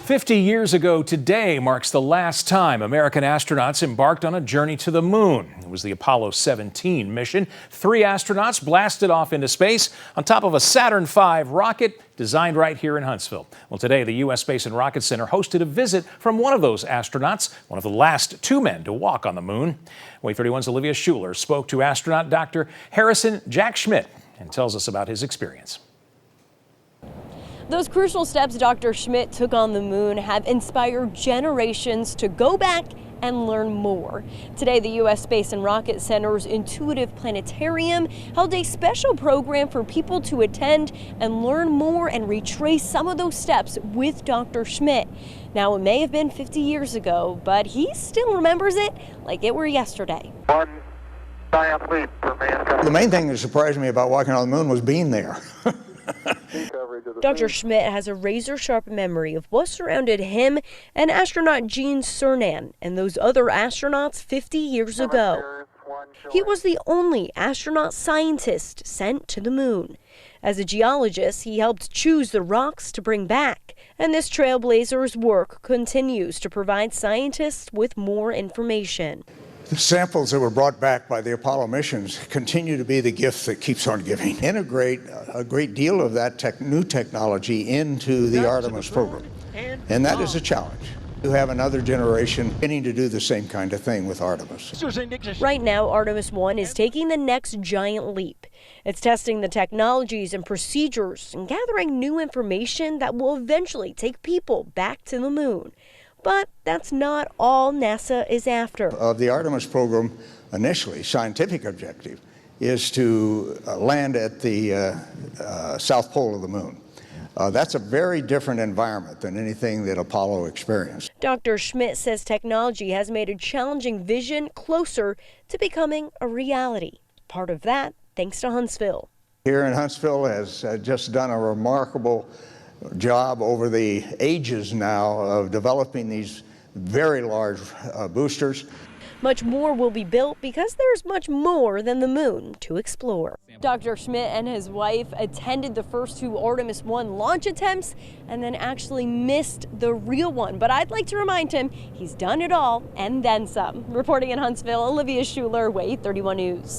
50 years ago today marks the last time American astronauts embarked on a journey to the moon. It was the Apollo 17 mission. 3 astronauts blasted off into space on top of a Saturn V rocket designed right here in Huntsville. Well, today the U.S. Space and Rocket Center hosted a visit from one of those astronauts, one of the last 2 men to walk on the moon. WAAY 31's Olivia Schuler spoke to astronaut Dr. Harrison Jack Schmidt and tells us about his experience. Those crucial steps Dr. Schmidt took on the moon have inspired generations to go back and learn more. Today, the U.S. Space and Rocket Center's Intuitive Planetarium held a special program for people to attend and learn more and retrace some of those steps with Dr. Schmidt. Now, it may have been 50 years ago, but he still remembers it like it were yesterday. One giant leap for mankind. The main thing that surprised me about walking on the moon was being there. Dr. Schmidt has a razor-sharp memory of what surrounded him and astronaut Gene Cernan and those other astronauts 50 years ago. He was the only astronaut scientist sent to the moon. As a geologist, he helped choose the rocks to bring back, and this trailblazer's work continues to provide scientists with more information. The samples that were brought back by the Apollo missions continue to be the gift that keeps on giving. Integrate a great deal of that new technology into the Artemis program, and that is a challenge. You have another generation beginning to do the same kind of thing with Artemis. Right now, Artemis 1 is taking the next giant leap. It's testing the technologies and procedures and gathering new information that will eventually take people back to the moon. But that's not all NASA is after. Of the Artemis program, initially, scientific objective is to land at the south pole of the moon. That's a very different environment than anything that Apollo experienced. Dr. Schmidt says technology has made a challenging vision closer to becoming a reality. Part of that thanks to Huntsville. Here in Huntsville has just done a remarkable job over the ages now of developing these very large boosters. Much more will be built because there's much more than the moon to explore. Dr. Schmidt and his wife attended the first 2 Artemis 1 launch attempts and then actually missed the real one. But I'd like to remind him he's done it all and then some. Reporting in Huntsville, Olivia Schuler, WAAY 31 News.